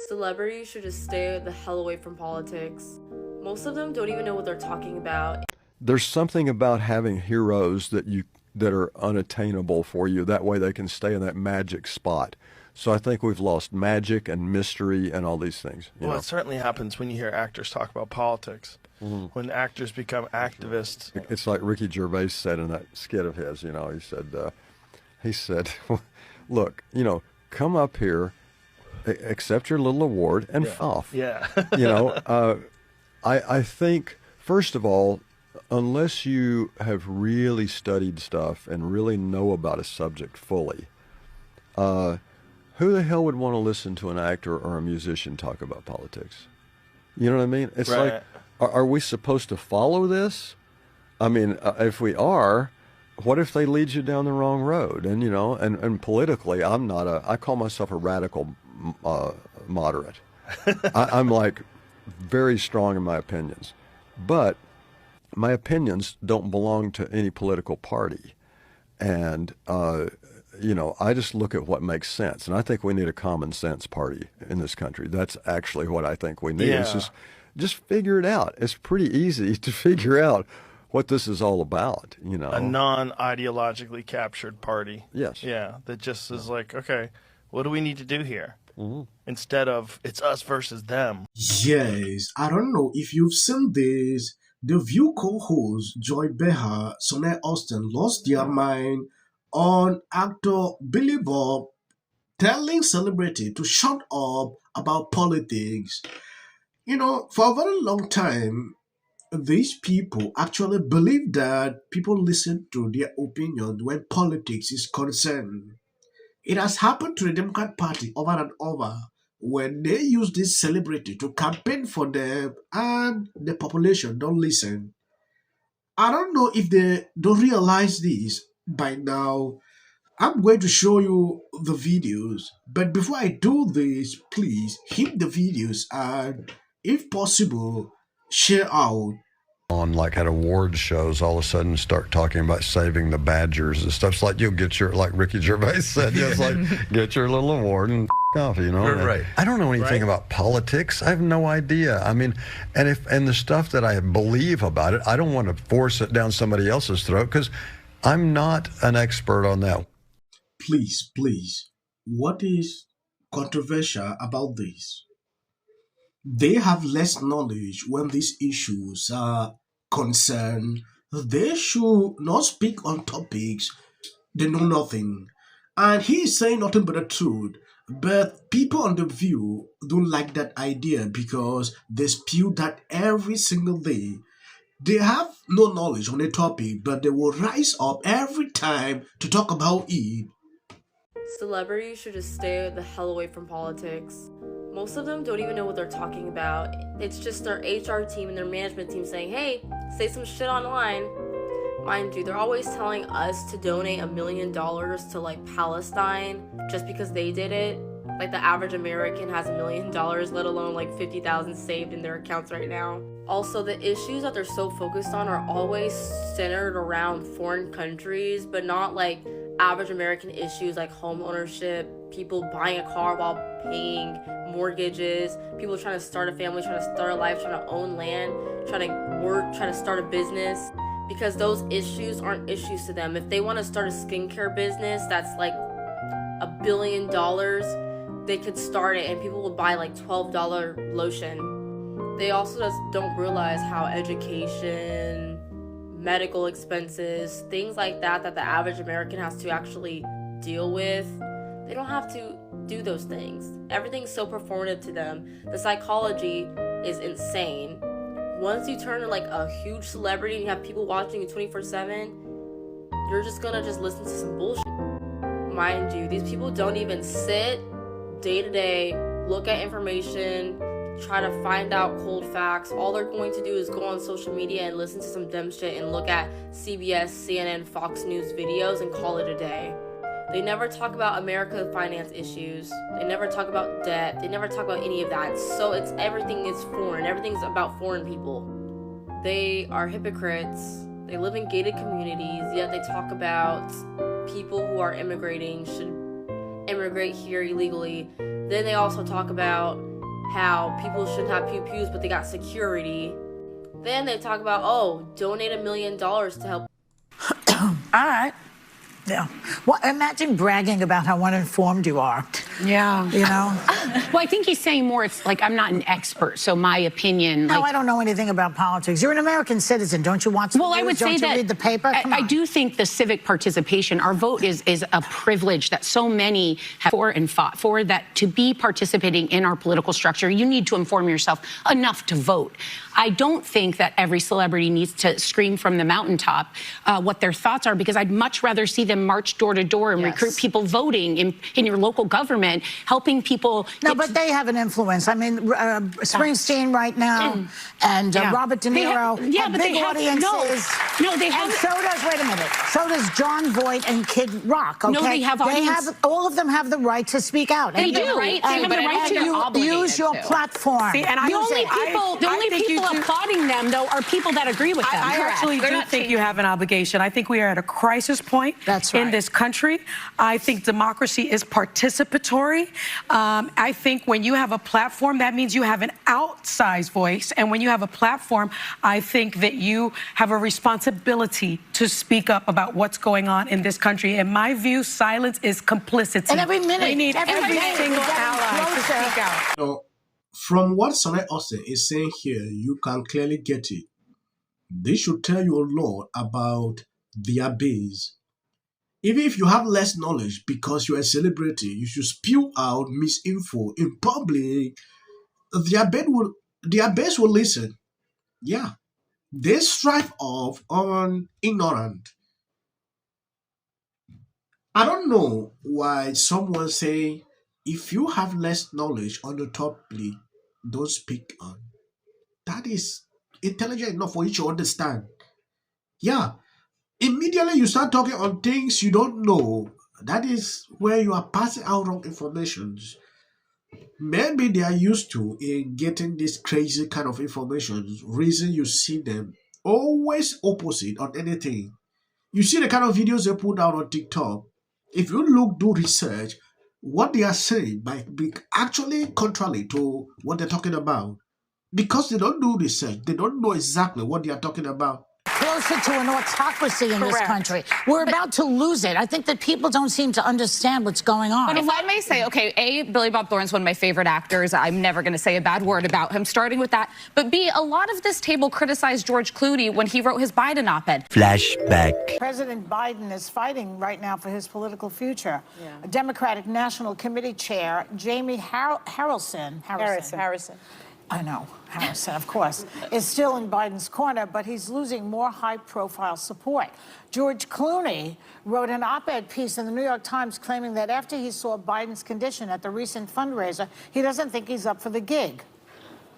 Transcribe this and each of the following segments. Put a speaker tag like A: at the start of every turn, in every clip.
A: Celebrities should just stay the hell away from politics. Most of them don't even know what they're talking about.
B: There's something about having heroes that are unattainable for you. That way they can stay in that magic spot. So I think we've lost magic and mystery and all these things.
C: Well, it certainly happens when you hear actors talk about politics. Mm-hmm. When actors become activists.
B: It's like Ricky Gervais said in that skit of his, he said, look, come up here, accept your little award and off.
C: Yeah.
B: I think, first of all, unless you have really studied stuff and really know about a subject fully, who the hell would want to listen to an actor or a musician talk about politics? You know what I mean? It's
C: right.
B: Like, are we supposed to follow this? I mean, if we are, what if they lead you down the wrong road? And, and politically, I call myself a radical moderate. I'm like very strong in my opinions. But my opinions don't belong to any political party. And, I just look at what makes sense. And I think we need a common sense party in this country. That's actually what I think we need.
C: Yeah.
B: It's just figure it out. It's pretty easy to figure out what this is all about,
C: A non-ideologically captured party.
B: Yes.
C: Yeah, that just is like, okay, what do we need to do here? Mm-hmm. Instead of, it's us versus them.
D: Yes, I don't know if you've seen this. The View co-host Joy Behar, Sonny Hostin lost their mind on actor Billy Bob telling celebrity to shut up about politics. For a very long time, these people actually believe that people listen to their opinion when politics is concerned. It has happened to the Democrat Party over and over when they use this celebrity to campaign for them and the population don't listen. I don't know if they don't realize this by now. I'm going to show you the videos, but before I do this, please hit the videos and, if possible, share out.
B: On like at award shows, all of a sudden start talking about saving the Badgers and stuff. It's like you'll get like Ricky Gervais said, just like get your little award and off,
C: Right.
B: I don't know anything about politics. I have no idea. I mean, and the stuff that I believe about it, I don't want to force it down somebody else's throat because I'm not an expert on that.
D: Please, what is controversial about this? They have less knowledge when these issues are concerned. They should not speak on topics they know nothing. And he is saying nothing but the truth. But people on The View don't like that idea because they spew that every single day. They have no knowledge on a topic, but they will rise up every time to talk about it.
A: Celebrities should just stay the hell away from politics. Most of them don't even know what they're talking about. It's just their HR team and their management team saying, hey, say some shit online. Mind you, they're always telling us to donate $1 million to like Palestine just because they did it. Like the average American has $1 million, let alone like 50,000 saved in their accounts right now. Also, the issues that they're so focused on are always centered around foreign countries, but not like average American issues like home ownership, people buying a car while paying mortgages, people trying to start a family, trying to start a life, trying to own land, trying to work, trying to start a business. Because those issues aren't issues to them. If they want to start a skincare business that's like $1 billion, they could start it and people will buy like $12 lotion. They also just don't realize how education, medical expenses, things like that the average American has to actually deal with. They don't have to do those things. Everything's so performative to them. The psychology is insane. Once you turn to like a huge celebrity and you have people watching you 24/7, you're just gonna just listen to some bullshit. Mind you, these people don't even sit day to day, look at information, try to find out cold facts. All they're going to do is go on social media and listen to some dumb shit and look at CBS, CNN, Fox News videos and call it a day. They never talk about America finance issues. They never talk about debt. They never talk about any of that. So everything is foreign. Everything's about foreign people. They are hypocrites. They live in gated communities, yet they talk about people who are immigrating should immigrate here illegally. Then they also talk about how people shouldn't have pew-pews, but they got security. Then they talk about, oh, donate $1 million to help.
E: All right. Yeah. Well, imagine bragging about how uninformed you are.
F: Yeah.
E: You know?
F: Well, I think he's saying more, it's like, I'm not an expert, so my opinion...
E: No,
F: like,
E: I don't know anything about politics. You're an American citizen. Don't you watch the
F: well,
E: news?
F: I would say
E: Don't you
F: that
E: read the paper? Come
F: I
E: on.
F: do think the civic participation, our vote is a privilege that so many have for and fought for, that to be participating in our political structure, you need to inform yourself enough to vote. I don't think that every celebrity needs to scream from the mountaintop what their thoughts are, because I'd much rather see them march door to door and recruit people voting in your local government, helping people.
E: No, but they have an influence. I mean, Springsteen right now and Robert De Niro have
F: but
E: big
F: they have,
E: audiences.
F: No, they have.
E: And so does, wait a minute, so does John Voight and Kid Rock, okay?
F: No, they have audience.
E: All of them have the right to speak out.
F: They do, right? They have the right to
E: use your platform.
F: See, and the only people applauding them, though, are people that agree with them.
G: I actually do think you have an obligation. I think we are at a crisis point in this country. I think democracy is participatory. I think when you have a platform, that means you have an outsized voice. And when you have a platform, I think that you have a responsibility to speak up about what's going on in this country. In my view, silence is complicity.
E: And every minute,
G: we need every single ally to speak out.
D: No, from what Sonny Austin is saying here, you can clearly get it. They should tell you a lot about their base. Even if you have less knowledge because you're a celebrity, you should spew out misinfo in public. Their base will listen. Yeah. They strive off on ignorant. I don't know why someone say if you have less knowledge on the topic, don't speak on. That is intelligent enough for you to understand. Yeah. Immediately you start talking on things you don't know. That is where you are passing out wrong information. Maybe they are used to in getting this crazy kind of information. Reason you see them always opposite on anything. You see the kind of videos they put out on TikTok. If you do research, what they are saying might be actually contrary to what they're talking about. Because they don't do research, they don't know exactly what they are talking about.
E: Closer to an autocracy in this country. We're about to lose it. I think that people don't seem to understand what's going on.
H: But if I may say, okay, A, Billy Bob Thornton's one of my favorite actors. I'm never going to say a bad word about him, starting with that. But B, a lot of this table criticized George Clooney when he wrote his Biden op-ed.
I: Flashback.
E: President Biden is fighting right now for his political future. Democratic National Committee Chair Jamie Harrison. I know, Harrison, of course, is still in Biden's corner, but he's losing more high-profile support. George Clooney wrote an op-ed piece in the New York Times claiming that after he saw Biden's condition at the recent fundraiser, he doesn't think he's up for the gig.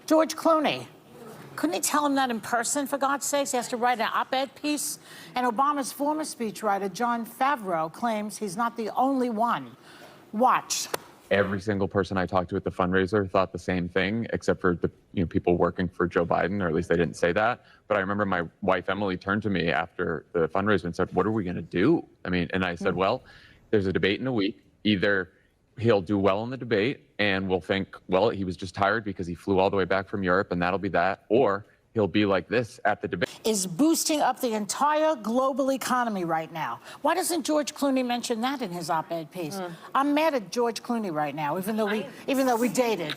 E: George Clooney. Couldn't he tell him that in person, for God's sakes? He has to write an op-ed piece. And Obama's former speechwriter, John Favreau, claims he's not the only one. Watch.
J: Every single person I talked to at the fundraiser thought the same thing, except for the people working for Joe Biden, or at least they didn't say that. But I remember my wife, Emily, turned to me after the fundraiser and said, what are we going to do? I mean, and I said, well, there's a debate in a week. Either he'll do well in the debate and we'll think, well, he was just tired because he flew all the way back from Europe and that'll be that, or he'll be like this at the debate.
E: Is boosting up the entire global economy right now. Why doesn't George Clooney mention that in his op-ed piece? I'm mad at George Clooney right now, even though we dated.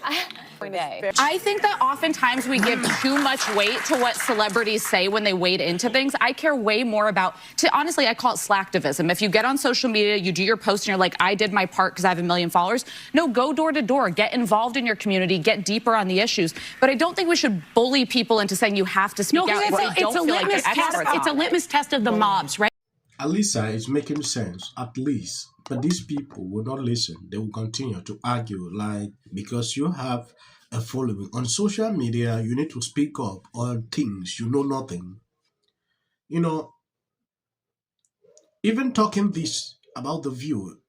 H: I think that oftentimes we give too much weight to what celebrities say when they wade into things. I care way more about, honestly, I call it slacktivism. If you get on social media, you do your post and you're like, I did my part because I have 1 million followers. No, go door to door, get involved in your community, get deeper on the issues. But I don't think we should bully people into saying you have to speak out.
F: It's a litmus test of the mobs, right?
D: Alisa is making sense, at least. But these people will not listen. They will continue to argue, like, because you have a following on social media, you need to speak up on things you know nothing. You know, even talking this about The View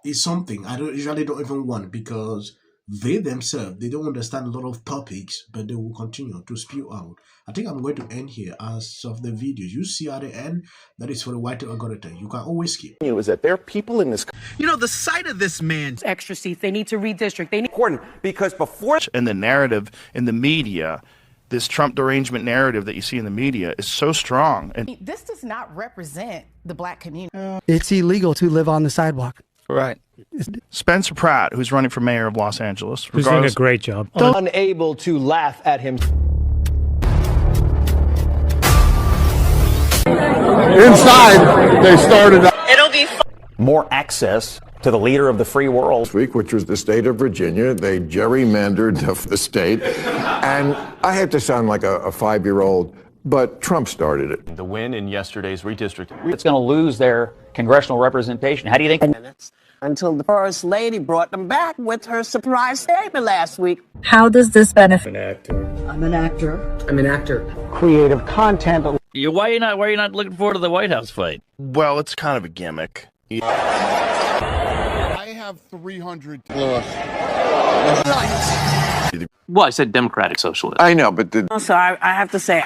D: is something I usually don't even want, because they themselves, they don't understand a lot of topics, but they will continue to spew out. I think I'm going to end here as of the videos. You see at the end, that is for the white algorithm. You can always skip.
I: Is that there are people in this.
K: The sight of this man's
G: Extra seats. They need to redistrict. They need.
I: Important because before.
C: And the narrative in the media, this Trump derangement narrative that you see in the media is so strong. And
L: this does not represent the black community.
M: It's illegal to live on the sidewalk.
C: right. Spencer Pratt, who's running for mayor of Los Angeles,
M: who's doing a great job.
I: Unable to laugh at him.
B: Inside, they started.
A: It'll be
I: More access to the leader of the free world.
B: This week, which was the state of Virginia, they gerrymandered the state, and I had to sound like a 5-year-old, but Trump started it.
J: The win in yesterday's redistricting.
N: It's going to lose their congressional representation. How do you think?
O: Until the First Lady brought them back with her surprise statement last week.
P: How does this benefit?
O: I'm an actor.
M: I'm an actor.
O: Creative content.
N: Why are you not looking forward to the White House fight?
C: Well, it's kind of a gimmick.
K: I have 300.
N: Well, I said Democratic Socialist.
B: I know, but
O: So I have to say,